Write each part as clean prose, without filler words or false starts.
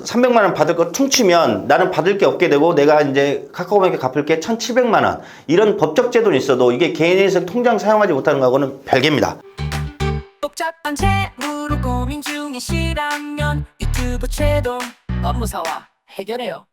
300만 원 받을 거 퉁치면 나는 받을 게 없게 되고 내가 이제 카카오뱅크에 갚을 게 1,700만 원. 이런 법적 제도는 있어도 이게 개인회생 통장 사용하지 못하는 거하고는 별개입니다. 복잡한 채무로 고민 중이시라면 유튜브 최동 업무사와 해결해요.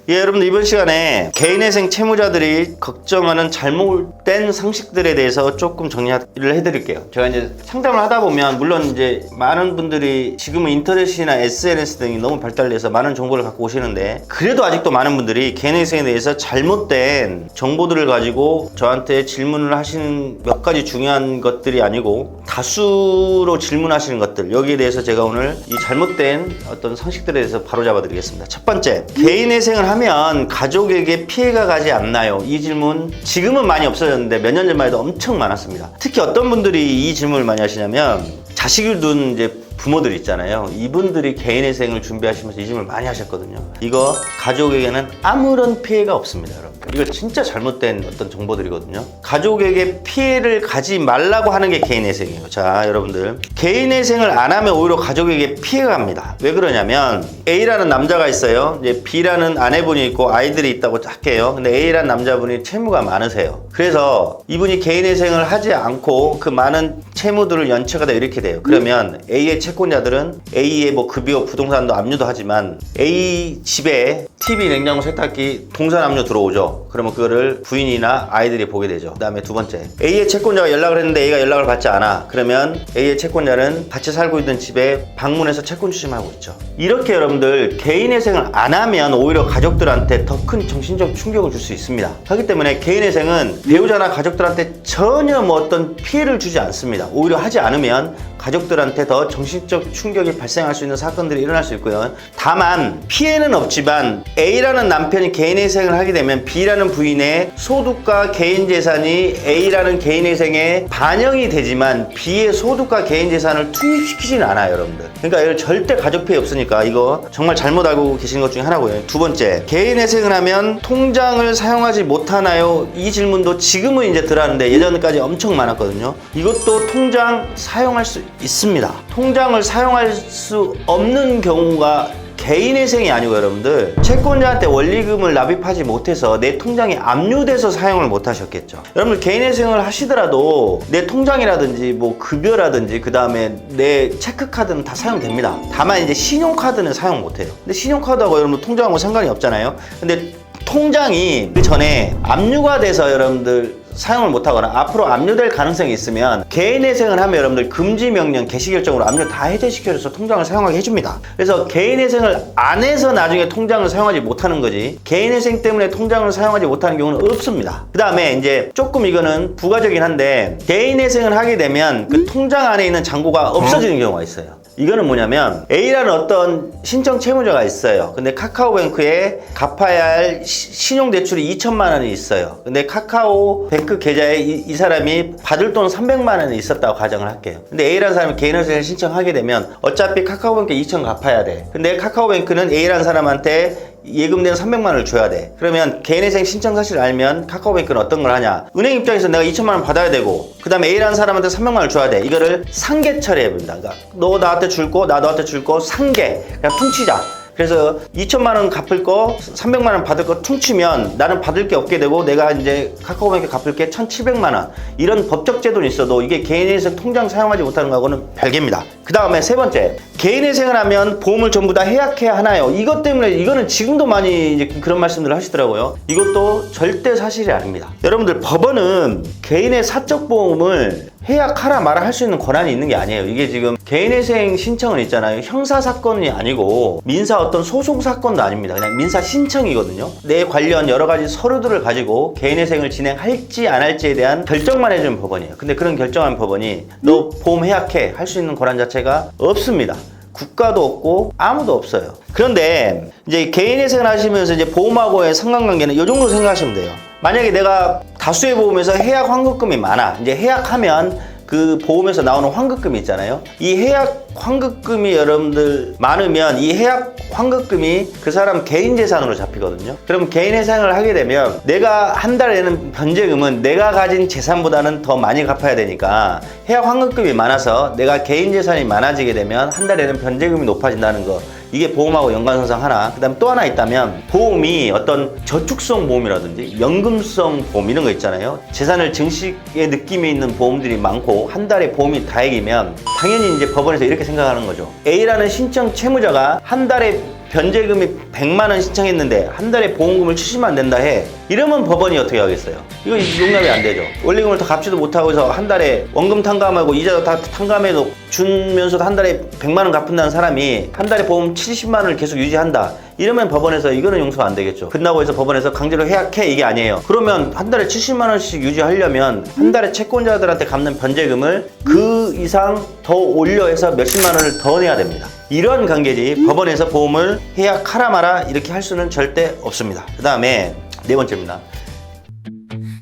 예, 여러분들 이번 시간에 개인회생 채무자들이 걱정하는 잘못된 상식들에 대해서 조금 정리를 해드릴게요. 제가 이제 상담을 하다 보면 물론 이제 많은 분들이 지금은 인터넷이나 SNS 등이 너무 발달돼서 많은 정보를 갖고 오시는데 그래도 아직도 많은 분들이 개인회생에 대해서 잘못된 정보들을 가지고 저한테 질문을 하시는 몇 가지 중요한 것들이 아니고 다수로 질문하시는 것들, 여기에 대해서 제가 오늘 이 잘못된 어떤 상식들에 대해서 바로잡아 드리겠습니다. 첫 번째, 개인회생을 하면 가족에게 피해가 가지 않나요? 이 질문 지금은 많이 없어졌는데 몇 년 전만 해도 엄청 많았습니다. 특히 어떤 분들이 이 질문을 많이 하시냐면 자식을 둔 이제 부모들 있잖아요. 이분들이 개인회생을 준비하시면서 이 질문을 많이 하셨거든요. 이거 가족에게는 아무런 피해가 없습니다, 여러분. 이거 진짜 잘못된 어떤 정보들이거든요. 가족에게 피해를 가지 말라고 하는 게 개인회생이에요. 자, 여러분들, 개인회생을 안 하면 오히려 가족에게 피해가 갑니다. 왜 그러냐면 A라는 남자가 있어요. 이제 B라는 아내분이 있고 아이들이 있다고 할게요. 근데 A라는 남자분이 채무가 많으세요. 그래서 이분이 개인회생을 하지 않고 그 많은 채무들을 연체하다 이렇게 돼요. 그러면 A의 채권자들은 A의 뭐 급여, 부동산도 압류도 하지만 A 집에 TV, 냉장고, 세탁기, 동산 압류 들어오죠. 그러면 그거를 부인이나 아이들이 보게 되죠. 그 다음에 두 번째, A의 채권자가 연락을 했는데 A가 연락을 받지 않아. 그러면 A의 채권자는 같이 살고 있던 집에 방문해서 채권 추심하고 있죠. 이렇게 여러분들 개인회생을 안 하면 오히려 가족들한테 더 큰 정신적 충격을 줄 수 있습니다. 하기 때문에 개인회생은 배우자나 가족들한테 전혀 뭐 어떤 피해를 주지 않습니다. 오히려 하지 않으면 가족들한테 더 정신적 충격이 발생할 수 있는 사건들이 일어날 수 있고요. 다만 피해는 없지만 A라는 남편이 개인회생을 하게 되면 B라는 부인의 소득과 개인재산이 A라는 개인회생에 반영이 되지만 B의 소득과 개인재산을 투입시키지는 않아요, 여러분들. 그러니까 이거 절대 가족 피해 없으니까 이거 정말 잘못 알고 계시는 것 중에 하나고요. 두 번째, 개인회생을 하면 통장을 사용하지 못하나요? 이 질문도 지금은 이제 덜하는데 예전까지 엄청 많았거든요. 이것도 통장 사용할 수 있습니다. 통장을 사용할 수 없는 경우가 개인회생이 아니고 여러분들 채권자한테 원리금을 납입하지 못해서 내 통장에 압류돼서 사용을 못 하셨겠죠. 여러분들 개인회생을 하시더라도 내 통장이라든지 뭐 급여라든지 그 다음에 내 체크카드는 다 사용됩니다. 다만 이제 신용카드는 사용 못해요. 근데 신용카드하고 여러분들 통장하고 상관이 없잖아요. 근데 통장이 그 전에 압류가 돼서 여러분들 사용을 못하거나 앞으로 압류될 가능성이 있으면 개인회생을 하면 여러분들 금지명령 개시결정으로 압류 다 해제시켜줘서 통장을 사용하게 해줍니다. 그래서 개인회생을 안 해서 나중에 통장을 사용하지 못하는 거지 개인회생 때문에 통장을 사용하지 못하는 경우는 없습니다. 그 다음에 이제 조금 이거는 부가적이긴 한데 개인회생을 하게 되면 그 통장 안에 있는 잔고가 없어지는 경우가 있어요. 이거는 뭐냐면 A라는 어떤 신청 채무자가 있어요. 근데 카카오뱅크에 갚아야 할 신용대출이 2천만 원이 있어요. 근데 카카오뱅크 계좌에 이 사람이 받을 돈 300만 원이 있었다고 가정을 할게요. 근데 A라는 사람이 개인회생을 신청하게 되면 어차피 카카오뱅크에 2천 갚아야 돼. 근데 카카오뱅크는 A라는 사람한테 예금된 300만 원을 줘야 돼. 그러면 개인회생 신청 사실을 알면 카카오뱅크는 어떤 걸 하냐, 은행 입장에서 내가 2천만 원 받아야 되고 그 다음에 A라는 사람한테 300만 원을 줘야 돼. 이거를 상계 처리해봅니다. 그러니까 너 나한테 줄 거, 나 너한테 줄 거 상계, 그냥 퉁치자. 그래서 2천만 원 갚을 거, 300만 원 받을 거 퉁치면 나는 받을 게 없게 되고 내가 이제 카카오뱅크에 갚을 게 1,700만 원. 이런 법적 제도는 있어도 이게 개인회생 통장 사용하지 못하는 거하고는 별개입니다. 그 다음에 세 번째, 개인회생을 하면 보험을 전부 다 해약해야 하나요? 이것 때문에 이거는 지금도 많이 이제 그런 말씀들을 하시더라고요. 이것도 절대 사실이 아닙니다. 여러분들 법원은 개인의 사적 보험을 해약하라 말아 할 수 있는 권한이 있는 게 아니에요. 이게 지금 개인회생 신청은 있잖아요. 형사사건이 아니고 민사 어떤 소송사건도 아닙니다. 그냥 민사 신청이거든요. 내 관련 여러 가지 서류들을 가지고 개인회생을 진행할지 안 할지에 대한 결정만 해주는 법원이에요. 근데 그런 결정한 법원이 너 보험 해약해 할 수 있는 권한 자체가 없습니다. 국가도 없고 아무도 없어요. 그런데 이제 개인회생을 하시면서 이제 보험하고의 상관관계는 이 정도 생각하시면 돼요. 만약에 내가 다수의 보험에서 해약 환급금이 많아. 이제 해약하면 그 보험에서 나오는 환급금이 있잖아요. 이 해약 환급금이 여러분들 많으면 이 해약 환급금이 그 사람 개인 재산으로 잡히거든요. 그럼 개인 해상을 하게 되면 내가 한 달에 내는 변제금은 내가 가진 재산보다는 더 많이 갚아야 되니까 해약 환급금이 많아서 내가 개인 재산이 많아지게 되면 한 달에는 변제금이 높아진다는 거, 이게 보험하고 연관선상 하나. 그 다음 또 하나 있다면, 보험이 어떤 저축성 보험이라든지 연금성 보험 이런 거 있잖아요. 재산을 증식의 느낌이 있는 보험들이 많고 한 달에 보험이 다액이면 당연히 이제 법원에서 이렇게 생각하는 거죠. A라는 신청 채무자가 한 달에 변제금이 100만 원 신청했는데 한 달에 보험금을 70만 낸다 해. 이러면 법원이 어떻게 하겠어요? 이거 용납이 안 되죠. 원리금을 다 갚지도 못하고 해서 한 달에 원금 탕감하고 이자도 다 탕감해도 주면서도 한 달에 100만 원 갚는다는 사람이 한 달에 보험 70만 원을 계속 유지한다. 이러면 법원에서 이거는 용서가 안 되겠죠. 끝나고 해서 법원에서 강제로 해약해, 이게 아니에요. 그러면 한 달에 70만 원씩 유지하려면 한 달에 채권자들한테 갚는 변제금을 그 이상 더 올려 해서 몇십만 원을 더 내야 됩니다. 이런 관계지 법원에서 보험을 해약하라 마라 이렇게 할 수는 절대 없습니다. 그 다음에 네 번째입니다.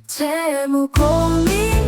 채무 고민